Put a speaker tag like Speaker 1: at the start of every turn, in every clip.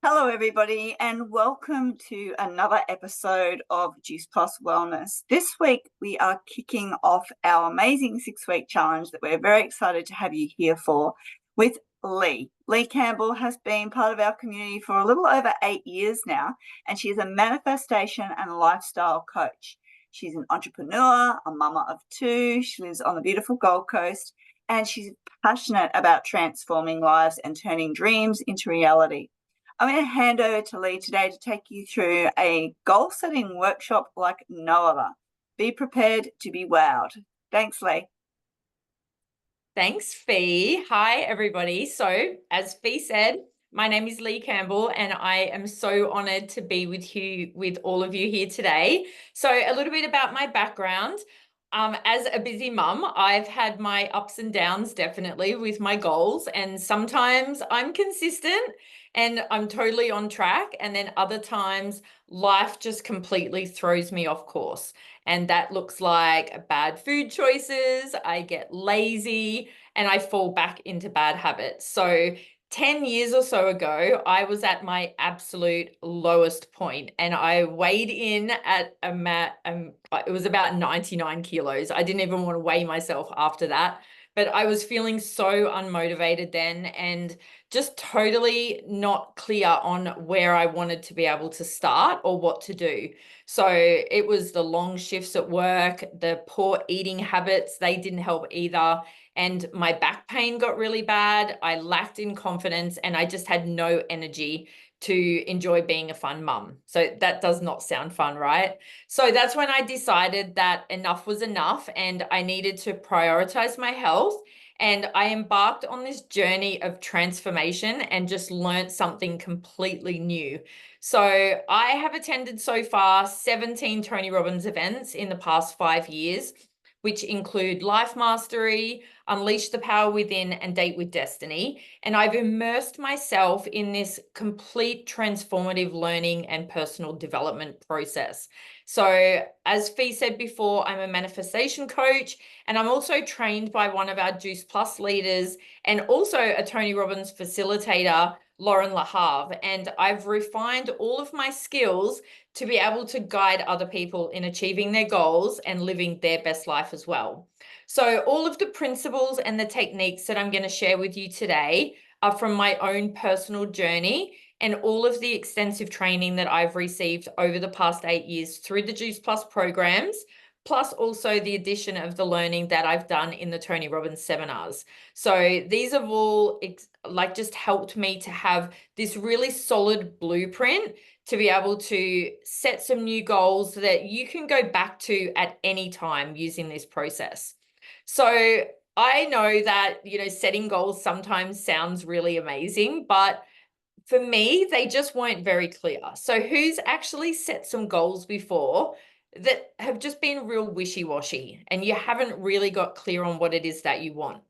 Speaker 1: Hello, everybody, and welcome to another episode of Juice Plus Wellness. This week, we are kicking off our amazing 6-week challenge that we're very excited to have you here for with Lee. Lee Campbell has been part of our community for a little over 8 years now, and she is a manifestation and lifestyle coach. She's an entrepreneur, a mama of 2. She lives on the beautiful Gold Coast, and she's passionate about transforming lives and turning dreams into reality. I'm going to hand over to Lee today to take you through a goal-setting workshop like no other. Be prepared to be wowed. Thanks, Lee.
Speaker 2: Thanks, Fee. Hi, everybody. So, as Fee said, my name is Lee Campbell, and I am so honored to be with all of you here today. So, a little bit about my background. As a busy mum, I've had my ups and downs definitely with my goals, and sometimes I'm consistent and I'm totally on track, and then other times life just completely throws me off course. And that looks like bad food choices, I get lazy, and I fall back into bad habits. So 10 years or so ago, I was at my absolute lowest point, and I weighed in at it was about 99 kilos. I didn't even want to weigh myself after that, but I was feeling so unmotivated then and just totally not clear on where I wanted to be able to start or what to do. So it was the long shifts at work, the poor eating habits, they didn't help either. And my back pain got really bad. I lacked in confidence and I just had no energy to enjoy being a fun mum. So that does not sound fun, right? So that's when I decided that enough was enough and I needed to prioritize my health. And I embarked on this journey of transformation and just learned something completely new. So I have attended so far 17 Tony Robbins events in the past 5 years, which include Life Mastery, Unleash the Power Within, and Date with Destiny. And I've immersed myself in this complete transformative learning and personal development process. So as Fee said before, I'm a manifestation coach, and I'm also trained by one of our Juice Plus leaders and also a Tony Robbins facilitator, Lauren LaHave. And I've refined all of my skills to be able to guide other people in achieving their goals and living their best life as well. So all of the principles and the techniques that I'm going to share with you today are from my own personal journey and all of the extensive training that I've received over the past 8 years through the Juice Plus programs, plus also the addition of the learning that I've done in the Tony Robbins seminars. So these have all just helped me to have this really solid blueprint to be able to set some new goals that you can go back to at any time using this process. So I know that, setting goals sometimes sounds really amazing, but for me, they just weren't very clear. So who's actually set some goals before that have just been real wishy-washy and you haven't really got clear on what it is that you want?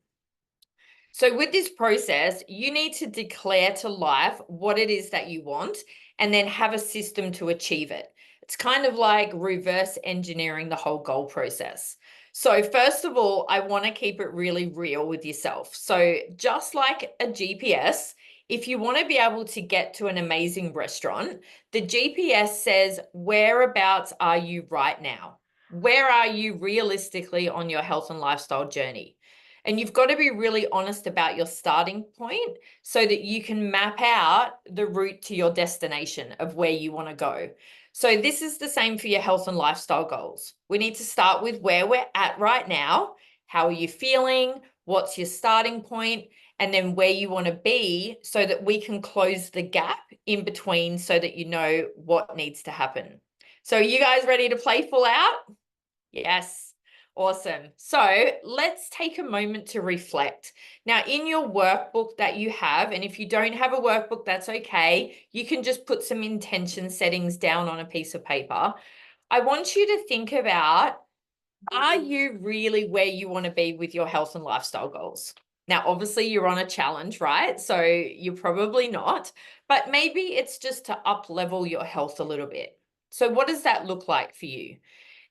Speaker 2: So with this process, you need to declare to life what it is that you want and then have a system to achieve it. It's kind of like reverse engineering the whole goal process. So first of all, I want to keep it really real with yourself. So just like a GPS, if you want to be able to get to an amazing restaurant, the GPS says, whereabouts are you right now? Where are you realistically on your health and lifestyle journey? And you've got to be really honest about your starting point so that you can map out the route to your destination of where you want to go. So this is the same for your health and lifestyle goals. We need to start with where we're at right now. How are you feeling? What's your starting point? And then where you want to be so that we can close the gap in between so that you know what needs to happen. So are you guys ready to play full out? Yes. Awesome. So let's take a moment to reflect. Now, in your workbook that you have, and if you don't have a workbook, that's okay. You can just put some intention settings down on a piece of paper. I want you to think about, are you really where you want to be with your health and lifestyle goals? Now, obviously, you're on a challenge, right? So you're probably not, but maybe it's just to up level your health a little bit. So what does that look like for you?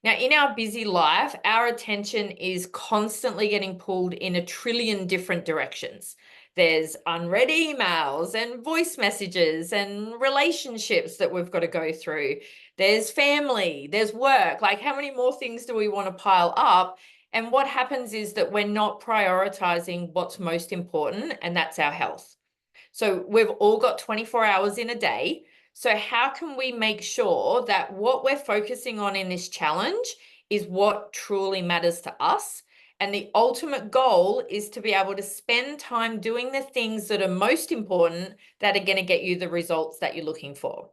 Speaker 2: Now, in our busy life, our attention is constantly getting pulled in a trillion different directions. There's unread emails and voice messages and relationships that we've got to go through. There's family, there's work. Like, how many more things do we want to pile up? And what happens is that we're not prioritizing what's most important, and that's our health. So we've all got 24 hours in a day. So how can we make sure that what we're focusing on in this challenge is what truly matters to us? And the ultimate goal is to be able to spend time doing the things that are most important, that are going to get you the results that you're looking for.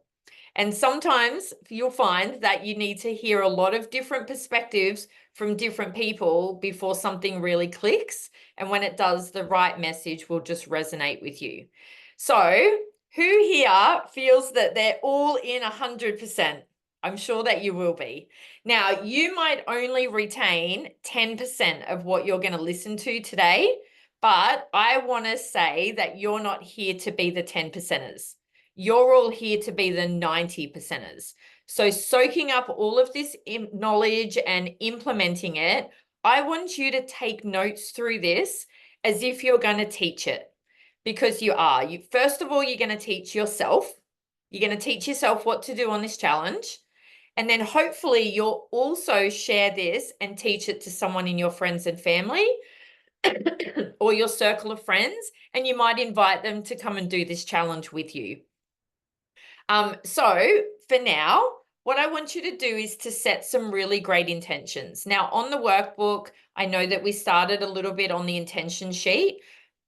Speaker 2: And sometimes you'll find that you need to hear a lot of different perspectives from different people before something really clicks. And when it does, the right message will just resonate with you. So who here feels that they're all in 100%? I'm sure that you will be. Now, you might only retain 10% of what you're going to listen to today, but I want to say that you're not here to be the 10%ers. You're all here to be the 90%ers. So soaking up all of this knowledge and implementing it, I want you to take notes through this as if you're going to teach it, because you are. First of all, you're going to teach yourself. You're going to teach yourself what to do on this challenge. And then hopefully you'll also share this and teach it to someone in your friends and family or your circle of friends, and you might invite them to come and do this challenge with you. So for now, what I want you to do is to set some really great intentions. Now, on the workbook, I know that we started a little bit on the intention sheet.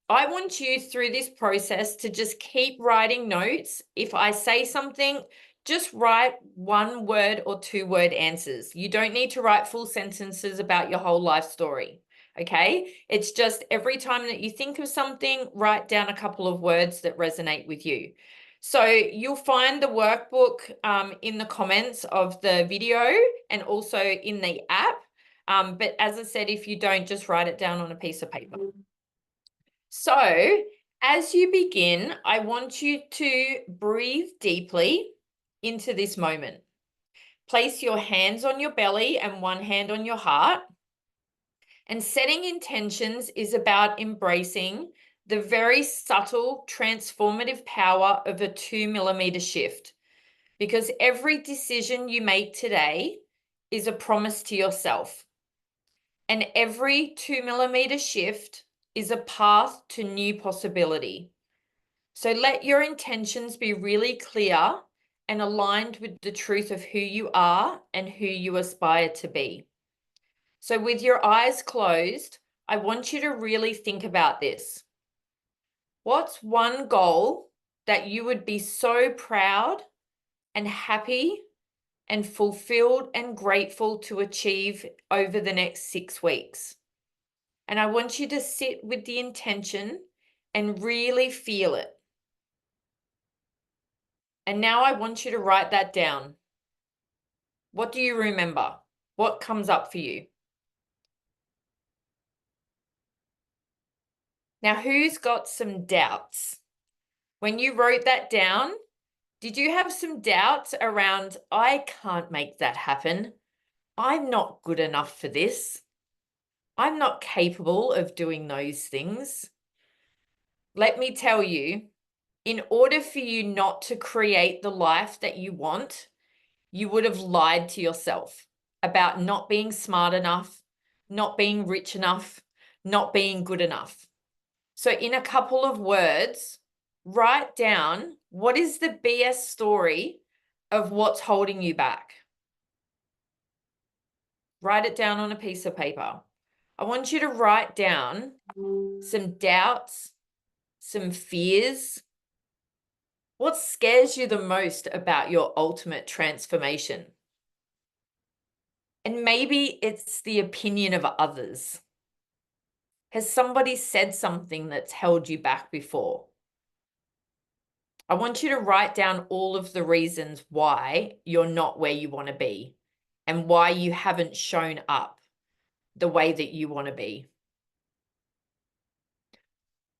Speaker 2: I want you through this process to just keep writing notes. If I say something, just write 1-word or 2-word answers. You don't need to write full sentences about your whole life story. Okay? It's just every time that you think of something, write down a couple of words that resonate with you. So you'll find the workbook in the comments of the video and also in the app. But as I said, if you don't, just write it down on a piece of paper. So as you begin, I want you to breathe deeply into this moment. Place your hands on your belly and one hand on your heart. And setting intentions is about embracing the very subtle transformative power of a 2-millimeter shift, because every decision you make today is a promise to yourself. And every 2-millimeter shift is a path to new possibility. So let your intentions be really clear and aligned with the truth of who you are and who you aspire to be. So with your eyes closed, I want you to really think about this. What's one goal that you would be so proud and happy and fulfilled and grateful to achieve over the next 6 weeks? And I want you to sit with the intention and really feel it. And now I want you to write that down. What do you remember? What comes up for you? Now, who's got some doubts? When you wrote that down, did you have some doubts around, I can't make that happen. I'm not good enough for this. I'm not capable of doing those things. Let me tell you, in order for you not to create the life that you want, you would have lied to yourself about not being smart enough, not being rich enough, not being good enough. So in a couple of words, write down what is the BS story of what's holding you back. Write it down on a piece of paper. I want you to write down some doubts, some fears. What scares you the most about your ultimate transformation? And maybe it's the opinion of others. Has somebody said something that's held you back before? I want you to write down all of the reasons why you're not where you want to be and why you haven't shown up the way that you want to be.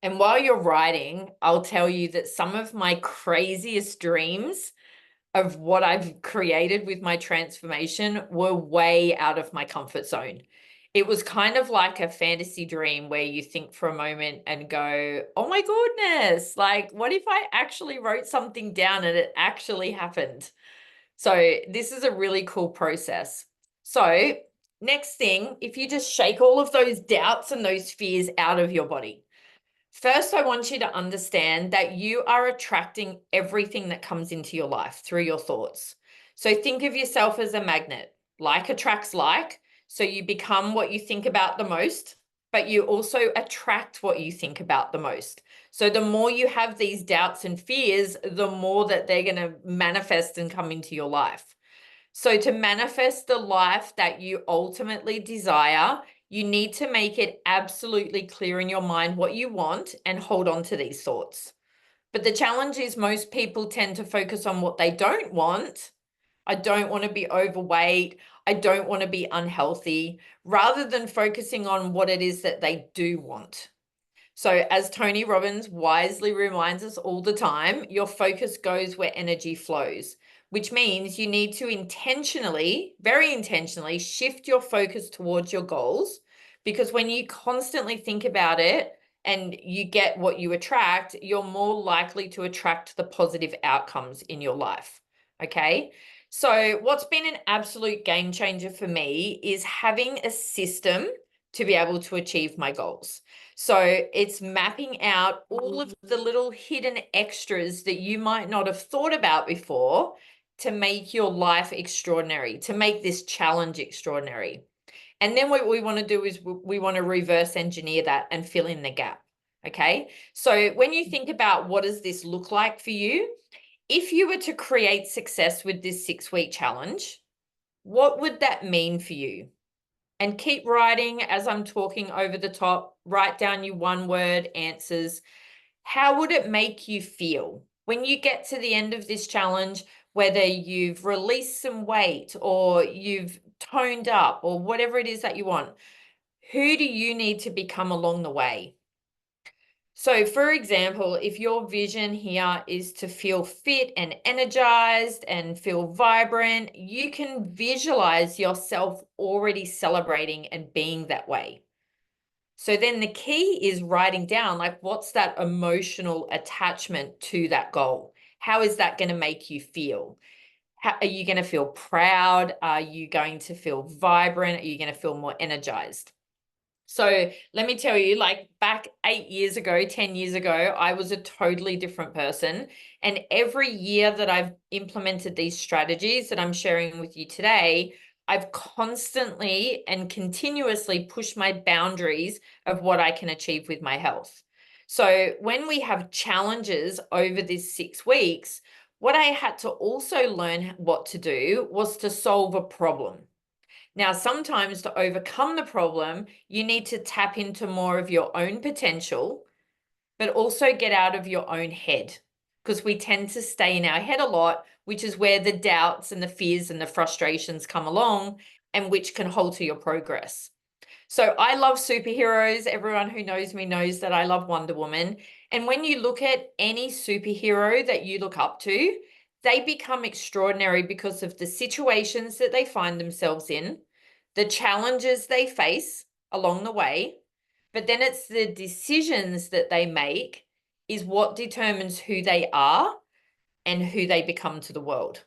Speaker 2: And while you're writing, I'll tell you that some of my craziest dreams of what I've created with my transformation were way out of my comfort zone. It was kind of like a fantasy dream where you think for a moment and go, oh my goodness, like what if I actually wrote something down and it actually happened? So this is a really cool process. So next thing, if you just shake all of those doubts and those fears out of your body. First, I want you to understand that you are attracting everything that comes into your life through your thoughts. So think of yourself as a magnet. Like attracts like. So you become what you think about the most, but you also attract what you think about the most. So the more you have these doubts and fears, the more that they're going to manifest and come into your life. So to manifest the life that you ultimately desire, you need to make it absolutely clear in your mind what you want and hold on to these thoughts. But the challenge is most people tend to focus on what they don't want. I don't want to be overweight. I don't want to be unhealthy, rather than focusing on what it is that they do want. So, as Tony Robbins wisely reminds us all the time, your focus goes where energy flows, which means you need to intentionally, very intentionally, shift your focus towards your goals. Because when you constantly think about it and you get what you attract, you're more likely to attract the positive outcomes in your life. Okay. So, what's been an absolute game changer for me is having a system to be able to achieve my goals. So it's mapping out all of the little hidden extras that you might not have thought about before to make your life extraordinary, to make this challenge extraordinary. And then what we want to do is we want to reverse engineer that and fill in the gap. Okay. So when you think about what does this look like for you, if you were to create success with this 6-week challenge, what would that mean for you? And keep writing as I'm talking over the top. Write down your one-word answers. How would it make you feel when you get to the end of this challenge, whether you've released some weight or you've toned up or whatever it is that you want? Who do you need to become along the way? So, for example, if your vision here is to feel fit and energized and feel vibrant, you can visualize yourself already celebrating and being that way. So then the key is writing down, like, what's that emotional attachment to that goal? How is that going to make you feel? How, are you going to feel proud? Are you going to feel vibrant? Are you going to feel more energized? So let me tell you, like back 8 years ago, 10 years ago, I was a totally different person. And every year that I've implemented these strategies that I'm sharing with you today, I've constantly and continuously pushed my boundaries of what I can achieve with my health. So when we have challenges over these 6 weeks, what I had to also learn what to do was to solve a problem. Now, sometimes to overcome the problem, you need to tap into more of your own potential, but also get out of your own head, because we tend to stay in our head a lot, which is where the doubts and the fears and the frustrations come along, and which can halter your progress. So I love superheroes. Everyone who knows me knows that I love Wonder Woman. And when you look at any superhero that you look up to, they become extraordinary because of the situations that they find themselves in, the challenges they face along the way, but then it's the decisions that they make is what determines who they are and who they become to the world.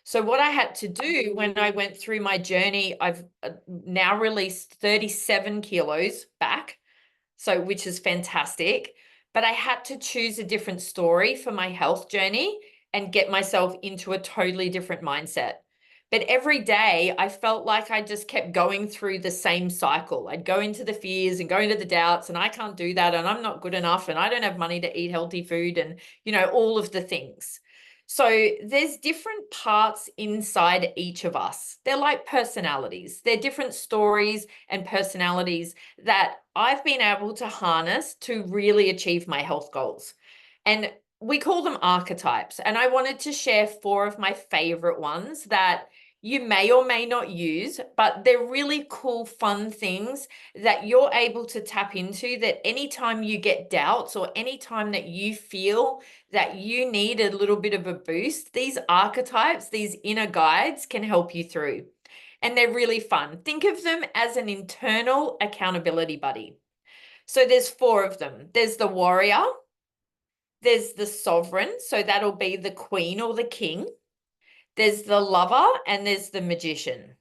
Speaker 2: So what I had to do when I went through my journey, I've now released 37 kilos back, so which is fantastic. But I had to choose a different story for my health journey and get myself into a totally different mindset. But every day I felt like I just kept going through the same cycle. I'd go into the fears and go into the doubts, and I can't do that, and I'm not good enough, and I don't have money to eat healthy food, and all of the things. So there's different parts inside each of us. They're like personalities. They're different stories and personalities that I've been able to harness to really achieve my health goals. And we call them archetypes. And I wanted to share 4 of my favorite ones that you may or may not use, but they're really cool, fun things that you're able to tap into, that anytime you get doubts or anytime that you feel that you need a little bit of a boost, these archetypes, these inner guides can help you through. and they're really fun. Think of them as an internal accountability buddy. So there's 4 of them. There's the warrior, there's the sovereign, so that'll be the queen or the king. There's the lover, and there's the magician.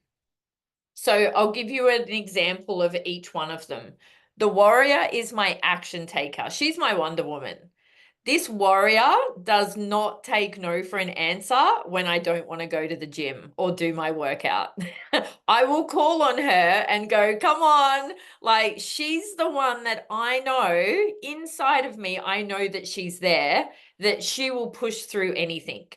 Speaker 2: So I'll give you an example of each one of them. The warrior is my action taker. She's my Wonder Woman. This warrior does not take no for an answer when I don't want to go to the gym or do my workout. I will call on her and go, come on. Like, she's the one that I know inside of me, I know that she's there, that she will push through anything.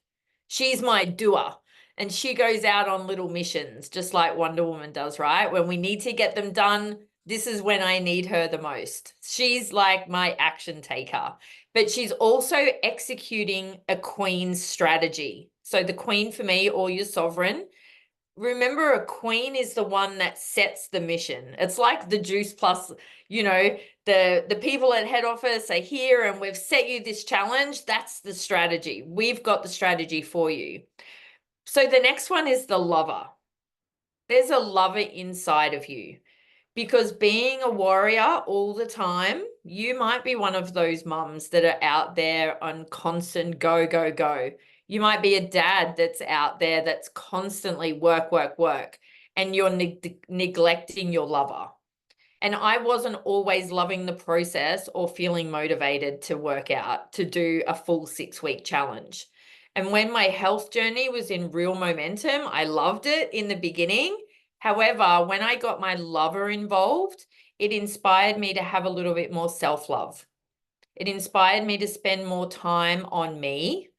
Speaker 2: She's my doer. And she goes out on little missions, just like Wonder Woman does, right? When we need to get them done, this is when I need her the most. She's like my action taker, but she's also executing a queen's strategy. So the queen for me, or your sovereign, remember, a queen is the one that sets the mission. It's like the Juice Plus, the people at head office are here and we've set you this challenge. That's the strategy. We've got the strategy for you. So the next one is the lover. There's a lover inside of you. Because being a warrior all the time, you might be one of those mums that are out there on constant go, go, go. You might be a dad that's out there that's constantly work, work, work, and you're neglecting your lover. And I wasn't always loving the process or feeling motivated to work out, to do a full 6-week challenge. And when my health journey was in real momentum, I loved it in the beginning. However, when I got my lover involved, it inspired me to have a little bit more self-love. It inspired me to spend more time on me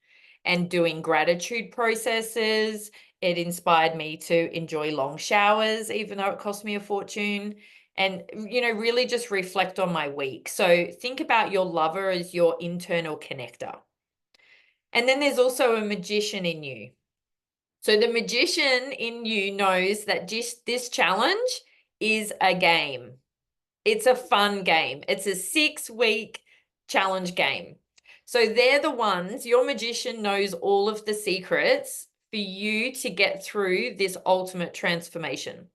Speaker 2: and doing gratitude processes. It inspired me to enjoy long showers, even though it cost me a fortune. And, really just reflect on my week. So think about your lover as your internal connector. And then there's also a magician in you. So the magician in you knows that just this challenge is a game. It's a fun game. It's a 6-week challenge game. So they're the ones, your magician knows all of the secrets for you to get through this ultimate transformation.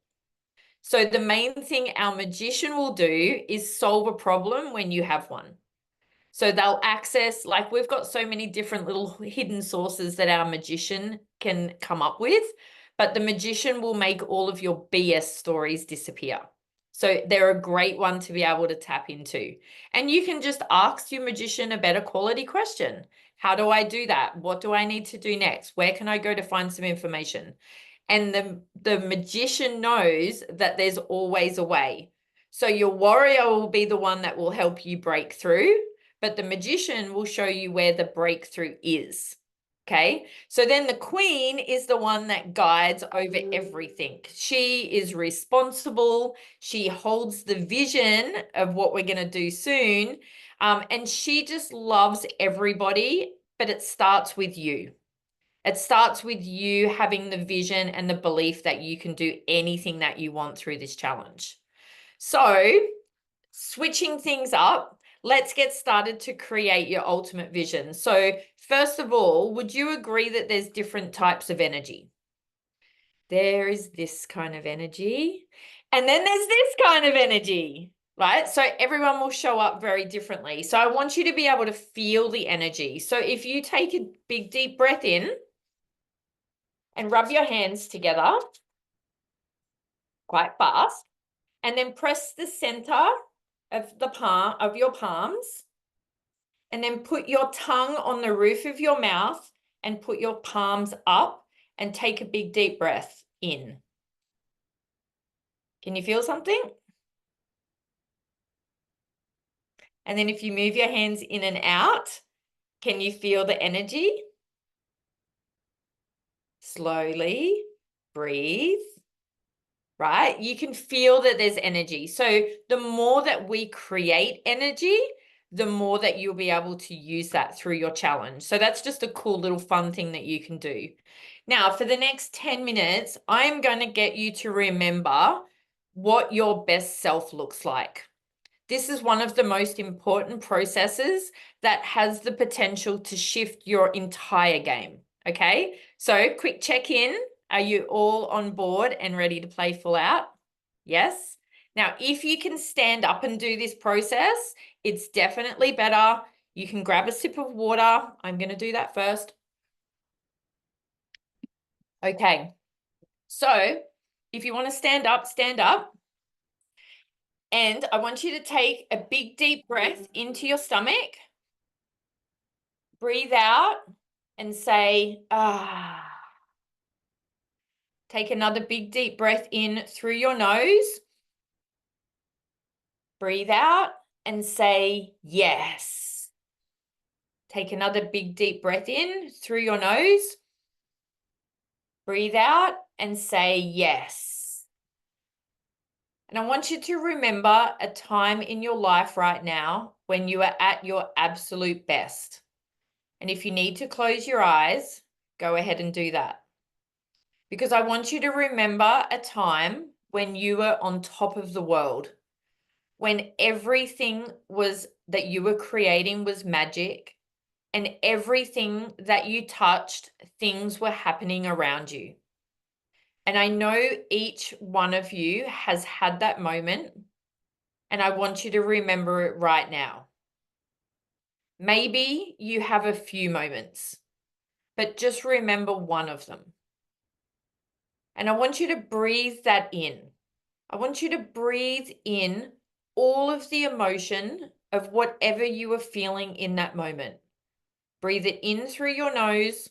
Speaker 2: So the main thing our magician will do is solve a problem when you have one. So they'll access, like, we've got so many different little hidden sources that our magician can come up with, but the magician will make all of your BS stories disappear. So they're a great one to be able to tap into. And you can just ask your magician a better quality question. How do I do that? What do I need to do next? Where can I go to find some information? And the magician knows that there's always a way. So your warrior will be the one that will help you break through, but the magician will show you where the breakthrough is. Okay, so then the queen is the one that guides over everything. She is responsible. She holds the vision of what we're going to do soon. And she just loves everybody, but it starts with you. It starts with you having the vision and the belief that you can do anything that you want through this challenge. So, switching things up, let's get started to create your ultimate vision. So, first of all, would you agree that there's different types of energy? There is this kind of energy, and then there's this kind of energy, right? So everyone will show up very differently. So I want you to be able to feel the energy. So if you take a big, deep breath in, and rub your hands together quite fast, and then press the center of the palm of your palms, and then put your tongue on the roof of your mouth and put your palms up and take a big deep breath in. Can you feel something? And then if you move your hands in and out, can you feel the energy? Slowly breathe. Right? You can feel that there's energy. So the more that we create energy, the more that you'll be able to use that through your challenge. So that's just a cool little fun thing that you can do. Now, for the next 10 minutes, I'm going to get you to remember what your best self looks like. This is one of the most important processes that has the potential to shift your entire game. Okay, so quick check in. Are you all on board and ready to play full out? Yes? Now, if you can stand up and do this process, it's definitely better. You can grab a sip of water. I'm going to do that first. Okay. So if you want to stand up, stand up. And I want you to take a big, deep breath into your stomach. Breathe out and say, ah. Take another big, deep breath in through your nose. Breathe out and say, yes. Take another big, deep breath in through your nose. Breathe out and say, yes. And I want you to remember a time in your life right now when you are at your absolute best. And if you need to close your eyes, go ahead and do that. Because I want you to remember a time when you were on top of the world, when everything was that you were creating was magic, and everything that you touched, things were happening around you. And I know each one of you has had that moment, and I want you to remember it right now. Maybe you have a few moments, but just remember one of them. And I want you to breathe that in. I want you to breathe in all of the emotion of whatever you were feeling in that moment. Breathe it in through your nose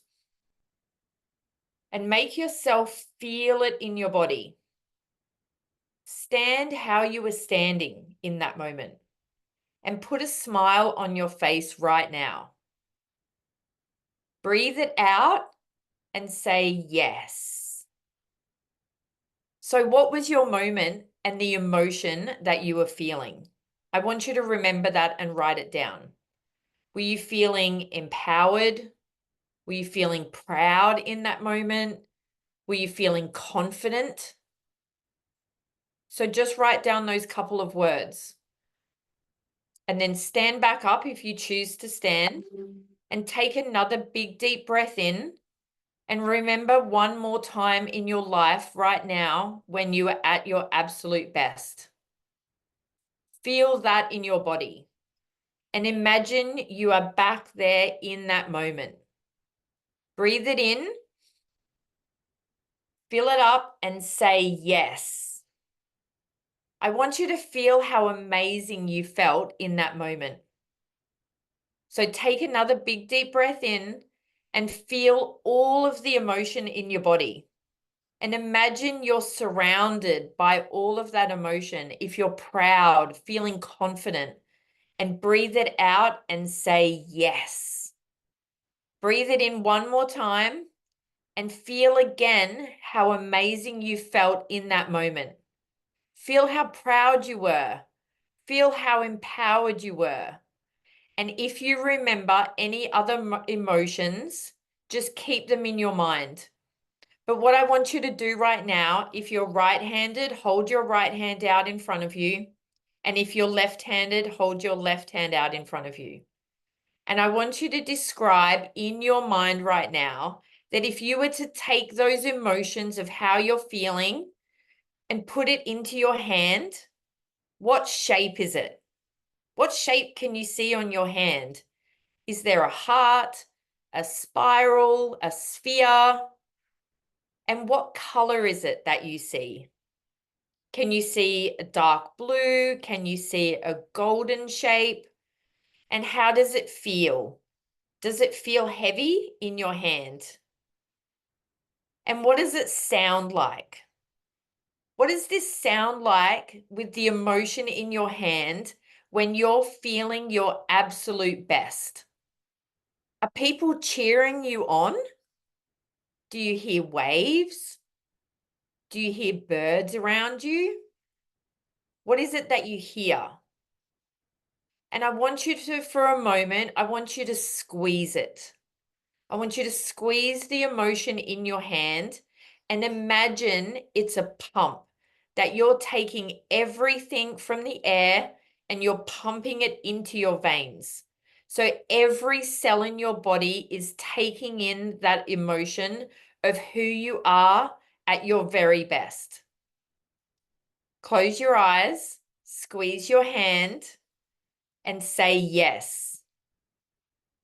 Speaker 2: and make yourself feel it in your body. Stand how you were standing in that moment and put a smile on your face right now. Breathe it out and say yes. So what was your moment and the emotion that you were feeling? I want you to remember that and write it down. Were you feeling empowered? Were you feeling proud in that moment? Were you feeling confident? So just write down those couple of words. And then stand back up if you choose to stand and take another big, deep breath in. And remember one more time in your life right now when you are at your absolute best. Feel that in your body. And imagine you are back there in that moment. Breathe it in. Fill it up and say yes. I want you to feel how amazing you felt in that moment. So take another big, deep breath in and feel all of the emotion in your body. And imagine you're surrounded by all of that emotion. If you're proud, feeling confident, and breathe it out and say yes. Breathe it in one more time and feel again how amazing you felt in that moment. Feel how proud you were. Feel how empowered you were. And if you remember any other emotions, just keep them in your mind. But what I want you to do right now, if you're right-handed, hold your right hand out in front of you. And if you're left-handed, hold your left hand out in front of you. And I want you to describe in your mind right now that if you were to take those emotions of how you're feeling and put it into your hand, what shape is it? What shape can you see on your hand? Is there a heart, a spiral, a sphere? And what color is it that you see? Can you see a dark blue? Can you see a golden shape? And how does it feel? Does it feel heavy in your hand? And what does it sound like? What does this sound like with the emotion in your hand when you're feeling your absolute best? Are people cheering you on? Do you hear waves? Do you hear birds around you? What is it that you hear? And I want you to, for a moment, I want you to squeeze it. I want you to squeeze the emotion in your hand and imagine it's a pump that you're taking everything from the air and you're pumping it into your veins. So every cell in your body is taking in that emotion of who you are at your very best. Close your eyes, squeeze your hand, and say yes.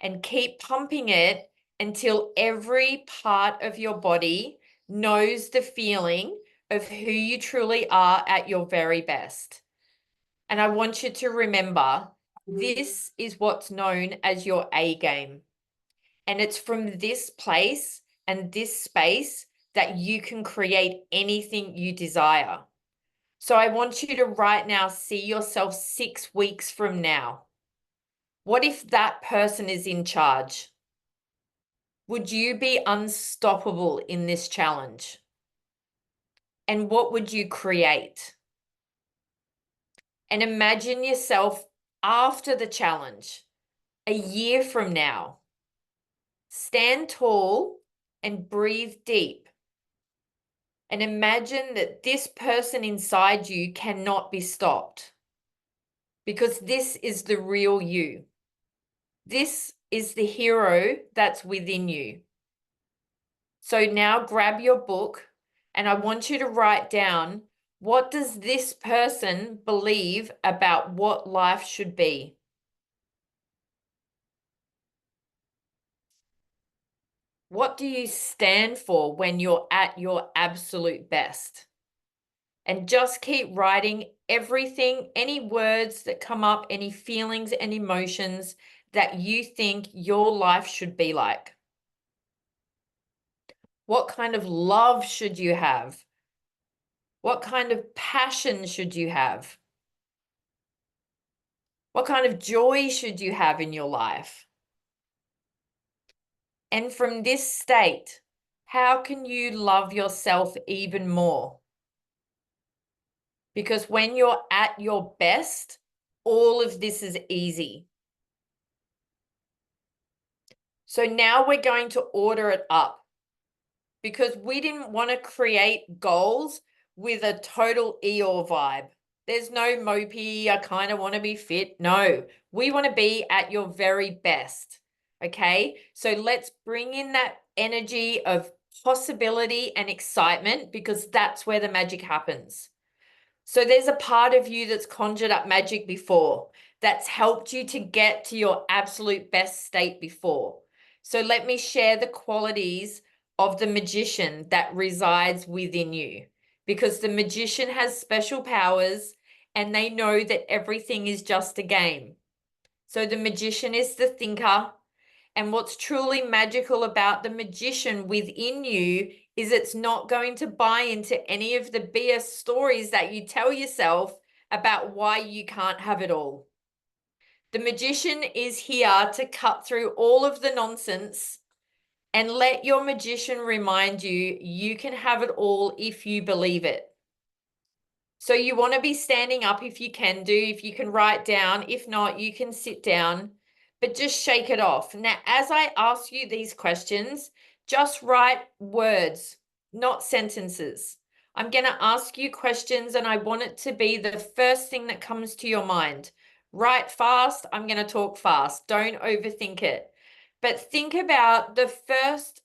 Speaker 2: And keep pumping it until every part of your body knows the feeling of who you truly are at your very best. And I want you to remember, this is what's known as your A game. And it's from this place and this space that you can create anything you desire. So I want you to right now see yourself 6 weeks from now. What if that person is in charge? Would you be unstoppable in this challenge? And what would you create? And imagine yourself after the challenge, a year from now. Stand tall and breathe deep. And imagine that this person inside you cannot be stopped, because this is the real you. This is the hero that's within you. So now grab your book and I want you to write down, what does this person believe about what life should be? What do you stand for when you're at your absolute best? And just keep writing everything, any words that come up, any feelings and emotions that you think your life should be like. What kind of love should you have? What kind of passion should you have? What kind of joy should you have in your life? And from this state, how can you love yourself even more? Because when you're at your best, all of this is easy. So now we're going to order it up, because we didn't want to create goals with a total Eeyore vibe. There's no mopey, I kind of want to be fit. No, we want to be at your very best. Okay, so let's bring in that energy of possibility and excitement, because that's where the magic happens. So there's a part of you that's conjured up magic before, that's helped you to get to your absolute best state before. So let me share the qualities of the magician that resides within you, because the magician has special powers and they know that everything is just a game. So the magician is the thinker. And what's truly magical about the magician within you is it's not going to buy into any of the BS stories that you tell yourself about why you can't have it all. The magician is here to cut through all of the nonsense and let your magician remind you, you can have it all if you believe it. So you want to be standing up if you can do, if you can write down, if not, you can sit down, but just shake it off. Now, as I ask you these questions, just write words, not sentences. I'm going to ask you questions and I want it to be the first thing that comes to your mind. Write fast, I'm going to talk fast. Don't overthink it. But think about the first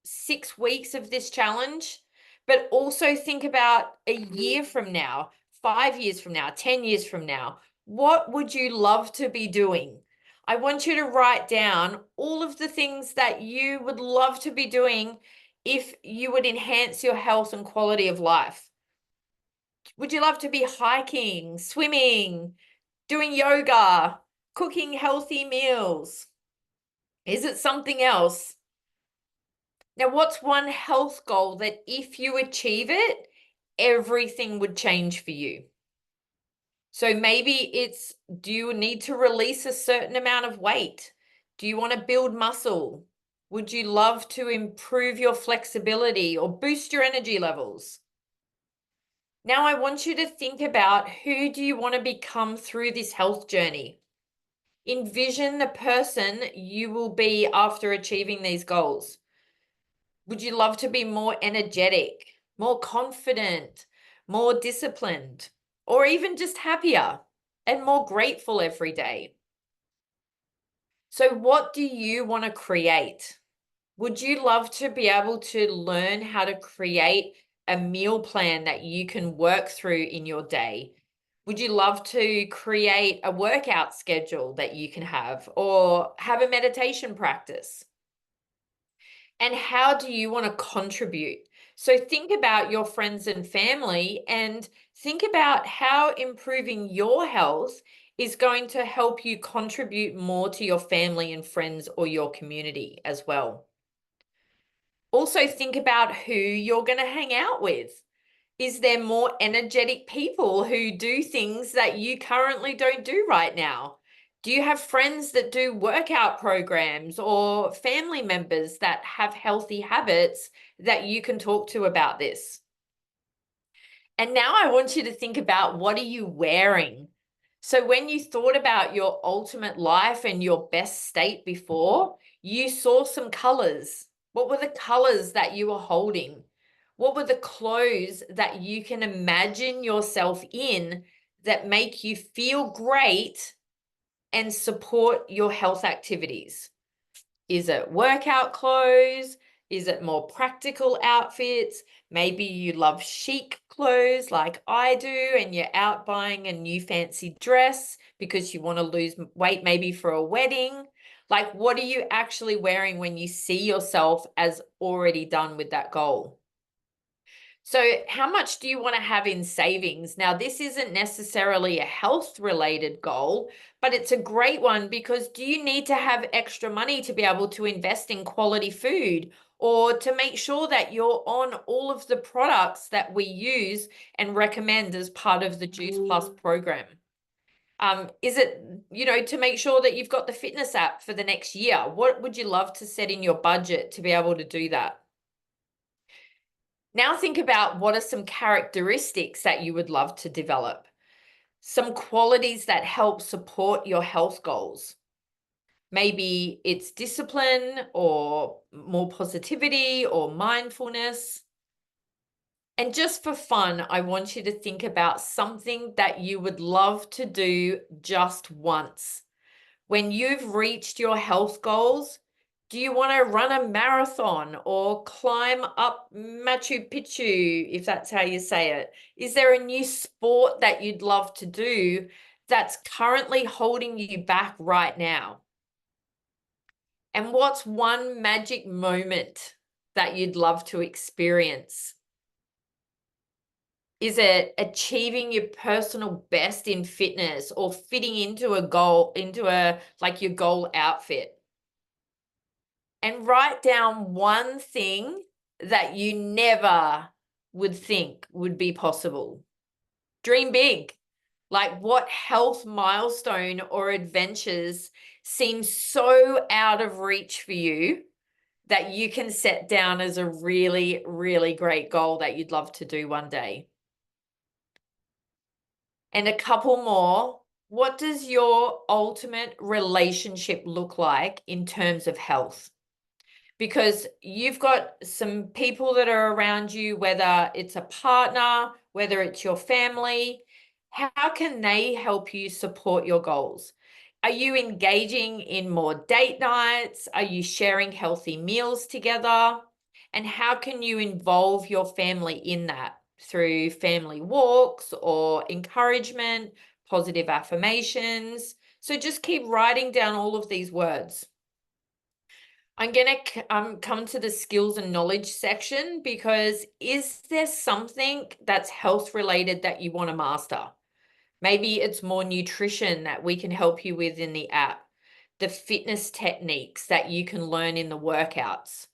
Speaker 2: 6 weeks of this challenge, but also think about a year from now, 5 years from now, 10 years from now. What would you love to be doing? I want you to write down all of the things that you would love to be doing if you would enhance your health and quality of life. Would you love to be hiking, swimming, doing yoga, cooking healthy meals? Is it something else? Now, what's one health goal that if you achieve it, everything would change for you? So maybe it's, do you need to release a certain amount of weight? Do you want to build muscle? Would you love to improve your flexibility or boost your energy levels? Now I want you to think about, who do you want to become through this health journey? Envision the person you will be after achieving these goals. Would you love to be more energetic, more confident, more disciplined, or even just happier and more grateful every day? So what do you want to create? Would you love to be able to learn how to create a meal plan that you can work through in your day? Would you love to create a workout schedule that you can have, or have a meditation practice? And how do you want to contribute? So think about your friends and family and think about how improving your health is going to help you contribute more to your family and friends or your community as well. Also, think about who you're going to hang out with. Is there more energetic people who do things that you currently don't do right now? Do you have friends that do workout programs or family members that have healthy habits that you can talk to about this? And now I want you to think about, what are you wearing? So when you thought about your ultimate life and your best state before, you saw some colors. What were the colors that you were holding? What were the clothes that you can imagine yourself in that make you feel great and support your health activities? Is it workout clothes? Is it more practical outfits? Maybe you love chic clothes like I do, and you're out buying a new fancy dress because you want to lose weight, maybe for a wedding. Like, what are you actually wearing when you see yourself as already done with that goal? So, how much do you want to have in savings? Now, this isn't necessarily a health related goal, but it's a great one, because do you need to have extra money to be able to invest in quality food, or to make sure that you're on all of the products that we use and recommend as part of the Juice Plus program? Is it, to make sure that you've got the fitness app for the next year? What would you love to set in your budget to be able to do that? Now think about, what are some characteristics that you would love to develop? Some qualities that help support your health goals. Maybe it's discipline, or more positivity, or mindfulness. And just for fun, I want you to think about something that you would love to do just once. When you've reached your health goals, do you want to run a marathon or climb up Machu Picchu, if that's how you say it? Is there a new sport that you'd love to do that's currently holding you back right now? And what's one magic moment that you'd love to experience? Is it achieving your personal best in fitness, or fitting into a goal, into your goal outfit? And write down one thing that you never would think would be possible. Dream big. Like, what health milestone or adventures seem so out of reach for you that you can set down as a really, really great goal that you'd love to do one day? And a couple more. What does your ultimate relationship look like in terms of health? Because you've got some people that are around you, whether it's a partner, whether it's your family. How can they help you support your goals? Are you engaging in more date nights? Are you sharing healthy meals together? And how can you involve your family in that, through family walks or encouragement, positive affirmations? So just keep writing down all of these words. I'm going to come to the skills and knowledge section, because is there something that's health related that you want to master? Maybe it's more nutrition that we can help you with in the app, the fitness techniques that you can learn in the workouts,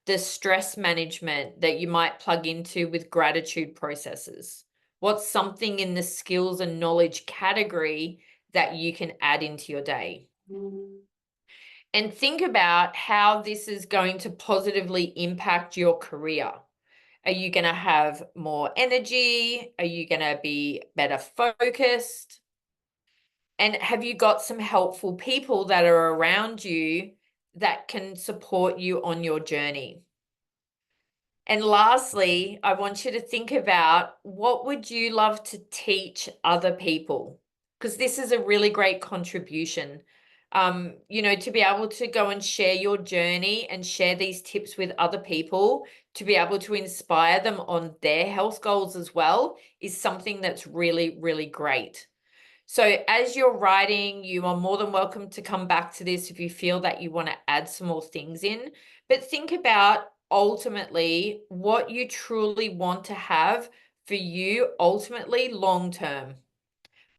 Speaker 2: the stress management that you might plug into with gratitude processes. What's something in the skills and knowledge category that you can add into your day? And think about how this is going to positively impact your career. Are you going to have more energy? Are you going to be better focused? And have you got some helpful people that are around you that can support you on your journey? And lastly, I want you to think about, what would you love to teach other people? Because this is a really great contribution. To be able to go and share your journey and share these tips with other people, to be able to inspire them on their health goals as well, is something that's really, really great. So as you're writing, you are more than welcome to come back to this if you feel that you want to add some more things in. But think about ultimately what you truly want to have for you ultimately long term.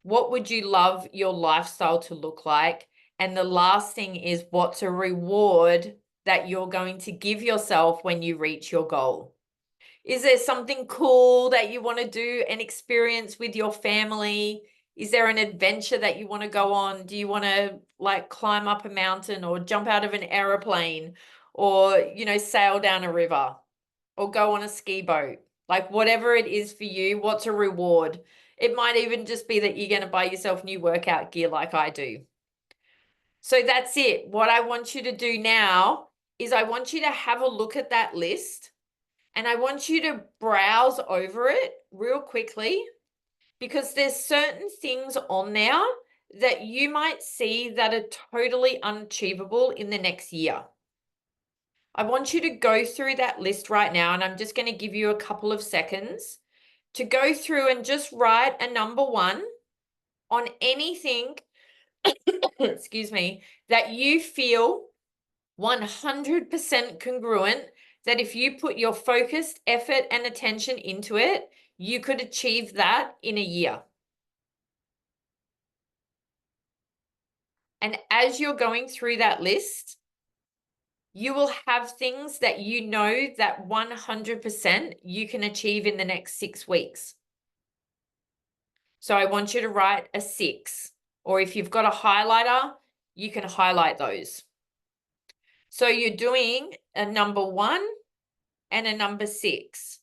Speaker 2: What would you love your lifestyle to look like? And the last thing is, what's a reward that you're going to give yourself when you reach your goal? Is there something cool that you want to do and experience with your family? Is there an adventure that you want to go on? Do you want to like climb up a mountain or jump out of an aeroplane or, sail down a river or go on a ski boat? Like whatever it is for you, what's a reward? It might even just be that you're going to buy yourself new workout gear like I do. So that's it. What I want you to do now is I want you to have a look at that list. And I want you to browse over it real quickly, because there's certain things on there that you might see that are totally unachievable in the next year. I want you to go through that list right now, and I'm just going to give you a couple of seconds to go through and just write a number 1 on anything, excuse me, that you feel 100% congruent, that if you put your focused effort and attention into it, you could achieve that in a year. And as you're going through that list, you will have things that you know that 100% you can achieve in the next 6 weeks. So I want you to write a 6, or if you've got a highlighter, you can highlight those. So you're doing a number 1 and a number 6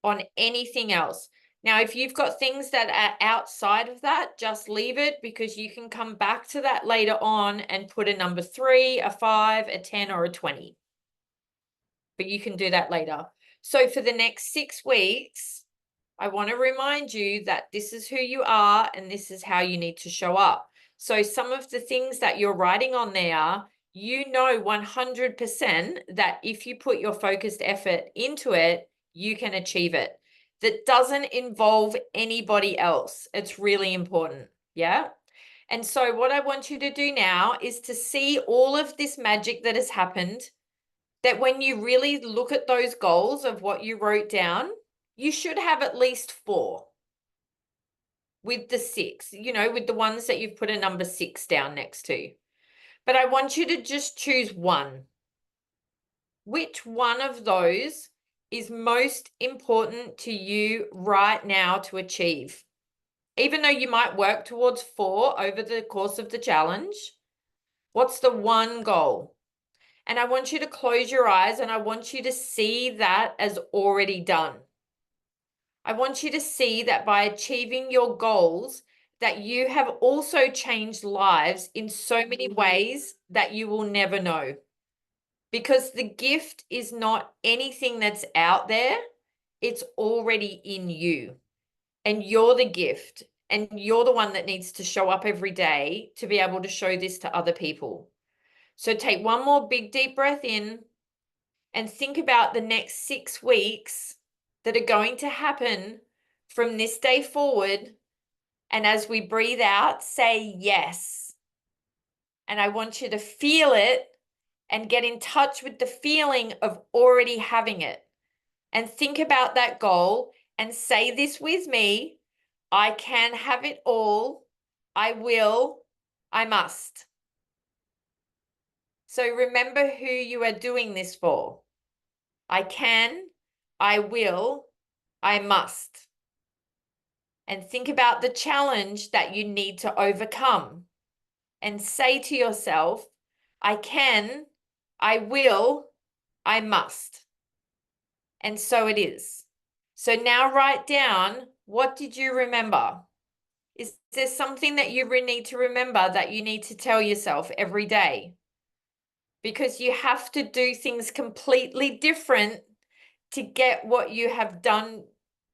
Speaker 2: on anything else. Now, if you've got things that are outside of that, just leave it, because you can come back to that later on and put a number 3, a 5, a 10, or a 20. But you can do that later. So for the next 6 weeks, I want to remind you that this is who you are and this is how you need to show up. So some of the things that you're writing on there, 100% that if you put your focused effort into it, you can achieve it. That doesn't involve anybody else. It's really important. Yeah. And so what I want you to do now is to see all of this magic that has happened, that when you really look at those goals of what you wrote down, you should have at least 4 with the 6, with the ones that you've put a number 6 down next to. But I want you to just choose one. Which one of those is most important to you right now to achieve? Even though you might work towards 4 over the course of the challenge, what's the one goal? And I want you to close your eyes and I want you to see that as already done. I want you to see that by achieving your goals, that you have also changed lives in so many ways that you will never know. Because the gift is not anything that's out there, it's already in you. And you're the gift, and you're the one that needs to show up every day to be able to show this to other people. So take one more big deep breath in and think about the next 6 weeks that are going to happen from this day forward. And as we breathe out, say yes. And I want you to feel it and get in touch with the feeling of already having it. And think about that goal and say this with me: I can have it all. I will. I must. So remember who you are doing this for. I can, I will, I must. And think about the challenge that you need to overcome. And say to yourself, I can, I will, I must. And so it is. So now write down, what did you remember? Is there something that you need to remember that you need to tell yourself every day? Because you have to do things completely different to get what you have done.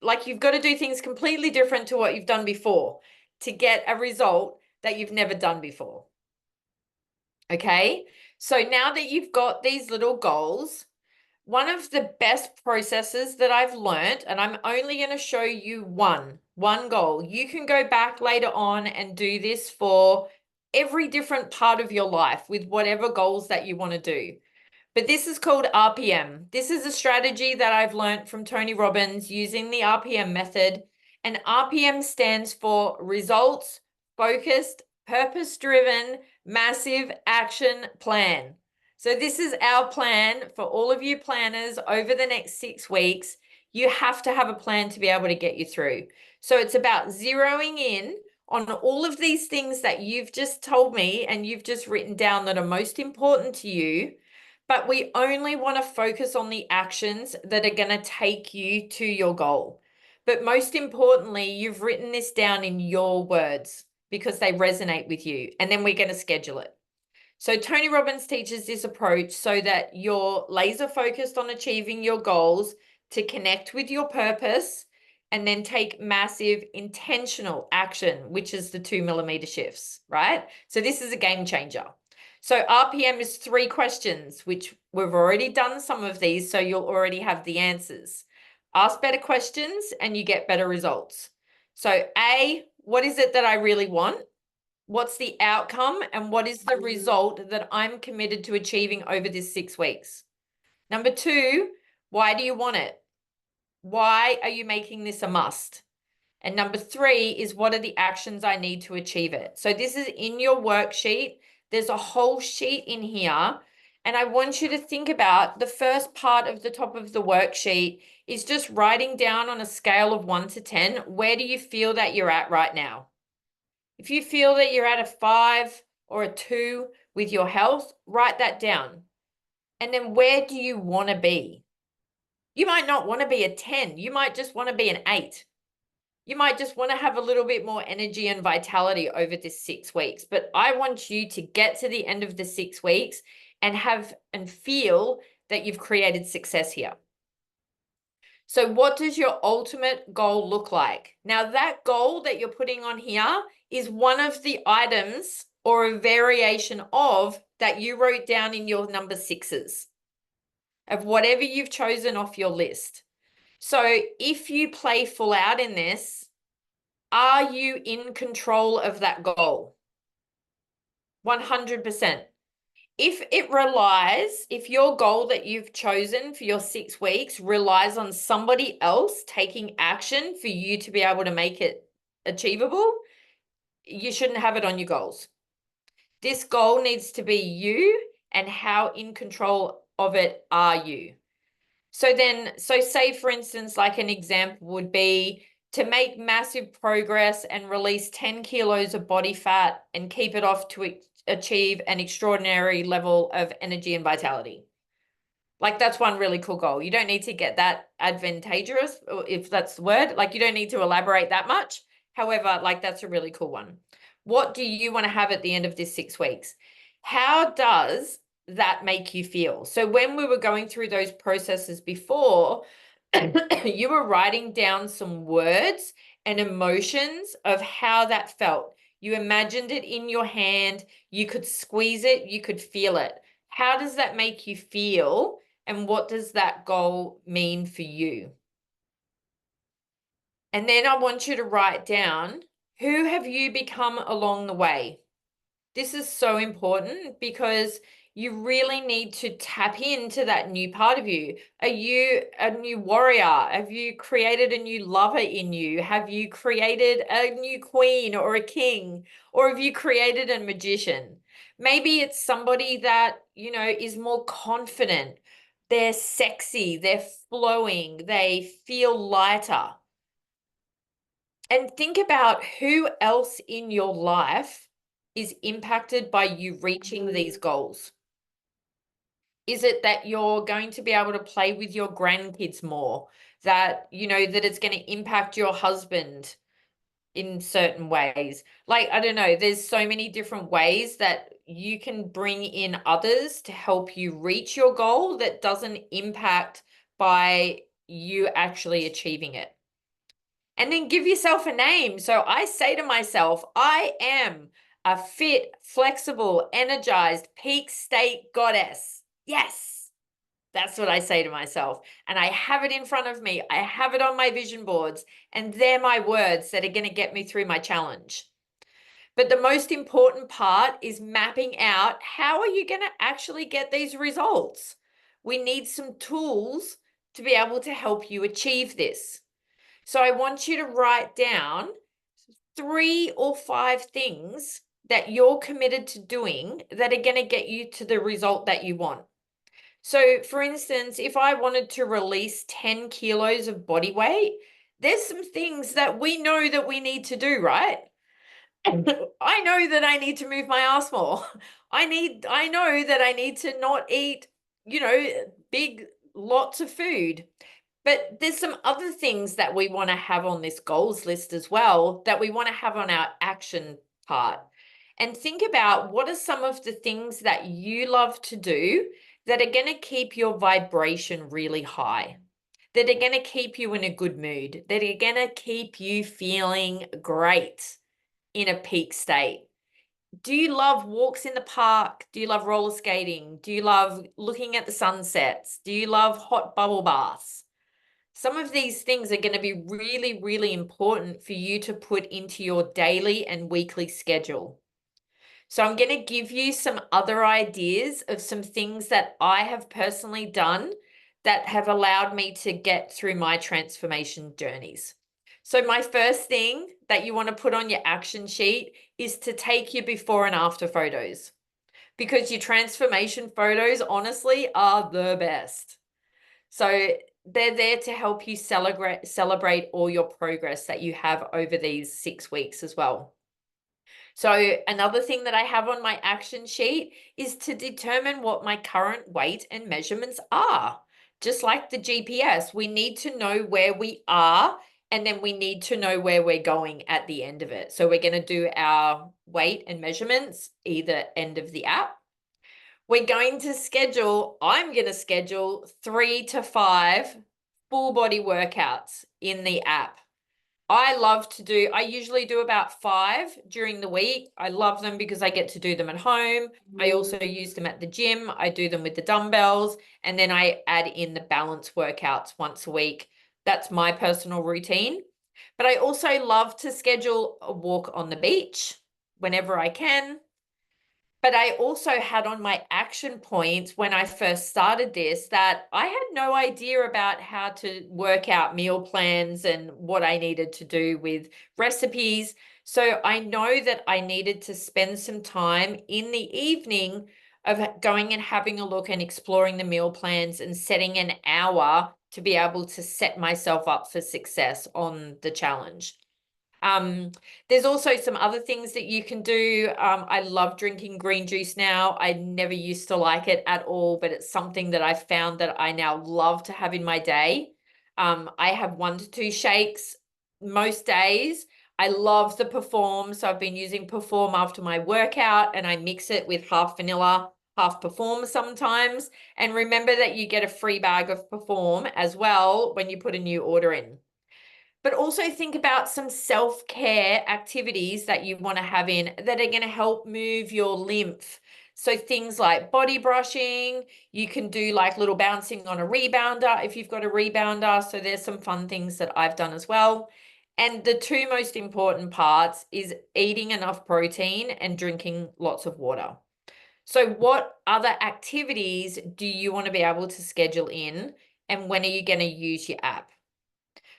Speaker 2: Like, you've got to do things completely different to what you've done before to get a result that you've never done before. Okay. So now that you've got these little goals, one of the best processes that I've learned, and I'm only going to show you one goal. You can go back later on and do this for every different part of your life with whatever goals that you want to do. But this is called RPM. This is a strategy that I've learned from Tony Robbins using the RPM method. And RPM stands for results, focused, purpose-driven, massive action plan. So this is our plan for all of you planners over the next 6 weeks. You have to have a plan to be able to get you through. So it's about zeroing in on all of these things that you've just told me and you've just written down that are most important to you. But we only want to focus on the actions that are going to take you to your goal. But most importantly, you've written this down in your words because they resonate with you. And then we're going to schedule it. So Tony Robbins teaches this approach so that you're laser focused on achieving your goals to connect with your purpose and then take massive intentional action, which is the 2 millimeter shifts, right? So this is a game changer. So RPM is 3 questions, which we've already done some of these, so you'll already have the answers. Ask better questions and you get better results. So A, what is it that I really want? What's the outcome and what is the result that I'm committed to achieving over this 6 weeks? Number 2, why do you want it? Why are you making this a must? And number 3 is what are the actions I need to achieve it? So this is in your worksheet. There's a whole sheet in here. And I want you to think about the first part of the top of the worksheet is just writing down on a scale of 1 to 10, where do you feel that you're at right now? If you feel that you're at a 5 or a 2 with your health, write that down. And then where do you want to be? You might not want to be a 10. You might just want to be an 8. You might just want to have a little bit more energy and vitality over this 6 weeks. But I want you to get to the end of the 6 weeks and have and feel that you've created success here. So what does your ultimate goal look like? Now, that goal that you're putting on here is one of the items or a variation of that you wrote down in your number 6s of whatever you've chosen off your list. So if you play full out in this, are you in control of that goal? 100%. If your goal that you've chosen for your 6 weeks relies on somebody else taking action for you to be able to make it achievable, you shouldn't have it on your goals. This goal needs to be you and how in control of it are you. So say for instance, like an example would be to make massive progress and release 10 kilos of body fat and keep it off to achieve an extraordinary level of energy and vitality. Like that's one really cool goal. You don't need to get that advantageous, if that's the word. Like you don't need to elaborate that much. However, like that's a really cool one. What do you want to have at the end of this 6 weeks? How does that make you feel? So when we were going through those processes before, you were writing down some words and emotions of how that felt. You imagined it in your hand, you could squeeze it, you could feel it. How does that make you feel? And what does that goal mean for you? And then I want you to write down, who have you become along the way? This is so important because you really need to tap into that new part of you. Are you a new warrior? Have you created a new lover in you? Have you created a new queen or a king? Or have you created a magician? Maybe it's somebody that, is more confident. They're sexy, they're flowing, they feel lighter. And think about who else in your life is impacted by you reaching these goals. Is it that you're going to be able to play with your grandkids more? That, that it's going to impact your husband in certain ways? Like, I don't know, there's so many different ways that you can bring in others to help you reach your goal that doesn't impact by you actually achieving it. And then give yourself a name. So I say to myself, I am a fit, flexible, energized, peak state goddess. Yes, that's what I say to myself. And I have it in front of me. I have it on my vision boards, and they're my words that are going to get me through my challenge. But the most important part is mapping out how are you going to actually get these results? We need some tools to be able to help you achieve this. So I want you to write down 3 or 5 things that you're committed to doing that are going to get you to the result that you want. So, for instance, if I wanted to release 10 kilos of body weight, there's some things that we know that we need to do, right? I know that I need to move my ass more. I know that I need to not eat, big lots of food. But there's some other things that we want to have on this goals list as well that we want to have on our action part. And think about what are some of the things that you love to do that are going to keep your vibration really high, that are going to keep you in a good mood, that are going to keep you feeling great in a peak state. Do you love walks in the park? Do you love roller skating? Do you love looking at the sunsets? Do you love hot bubble baths? Some of these things are going to be really, really important for you to put into your daily and weekly schedule. So I'm going to give you some other ideas of some things that I have personally done that have allowed me to get through my transformation journeys. So my first thing that you want to put on your action sheet is to take your before and after photos, because your transformation photos honestly are the best. So they're there to help you celebrate all your progress that you have over these 6 weeks as well. So another thing that I have on my action sheet is to determine what my current weight and measurements are. Just like the GPS, we need to know where we are, and then we need to know where we're going at the end of it. So we're going to do our weight and measurements either end of the app. I'm going to schedule 3 to 5 full body workouts in the app. I usually do about 5 during the week. I love them because I get to do them at home. I also use them at the gym. I do them with the dumbbells, and then I add in the balance workouts once a week. That's my personal routine. But I also love to schedule a walk on the beach whenever I can. But I also had on my action points when I first started this that I had no idea about how to work out meal plans and what I needed to do with recipes. So I know that I needed to spend some time in the evening of going and having a look and exploring the meal plans and setting an hour to be able to set myself up for success on the challenge. There's also some other things that you can do. I love drinking green juice now. I never used to like it at all, but it's something that I've found that I now love to have in my day. I have 1 to 2 shakes most days. I love the Perform, so I've been using Perform after my workout, and I mix it with half vanilla, half Perform sometimes. And remember that you get a free bag of Perform as well when you put a new order in. But also think about some self-care activities that you want to have in that are going to help move your lymph. So things like body brushing, you can do like little bouncing on a rebounder if you've got a rebounder. So there's some fun things that I've done as well. And the 2 most important parts is eating enough protein and drinking lots of water. So what other activities do you want to be able to schedule in, and when are you going to use your app?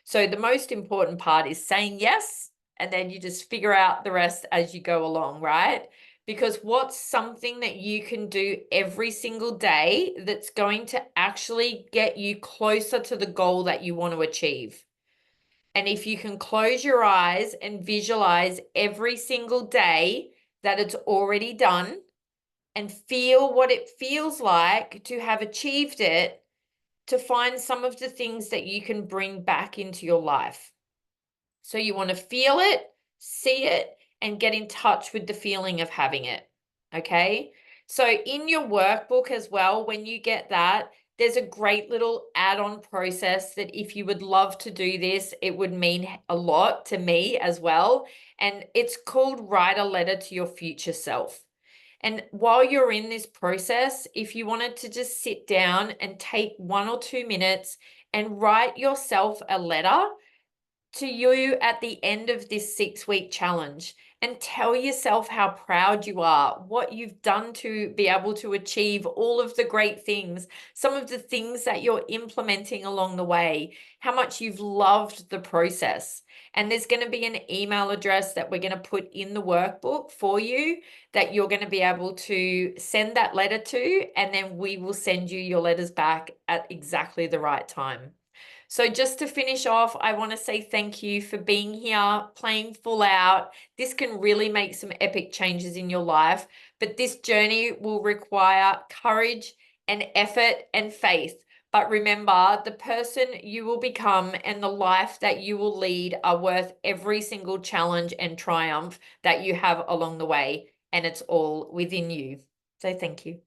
Speaker 2: So the most important part is saying yes, and then you just figure out the rest as you go along, right? Because what's something that you can do every single day that's going to actually get you closer to the goal that you want to achieve? And if you can close your eyes and visualize every single day that it's already done and feel what it feels like to have achieved it, to find some of the things that you can bring back into your life. So you want to feel it, see it, and get in touch with the feeling of having it. Okay. So in your workbook as well, when you get that, there's a great little add-on process that if you would love to do this, it would mean a lot to me as well. And it's called Write a Letter to Your Future Self. And while you're in this process, if you wanted to just sit down and take 1 or 2 minutes and write yourself a letter to you at the end of this 6-week challenge and tell yourself how proud you are, what you've done to be able to achieve all of the great things, some of the things that you're implementing along the way, how much you've loved the process. And there's going to be an email address that we're going to put in the workbook for you that you're going to be able to send that letter to, and then we will send you your letters back at exactly the right time. So just to finish off, I want to say thank you for being here, playing full out. This can really make some epic changes in your life, but this journey will require courage and effort and faith. But remember, the person you will become and the life that you will lead are worth every single challenge and triumph that you have along the way, and it's all within you. So thank you.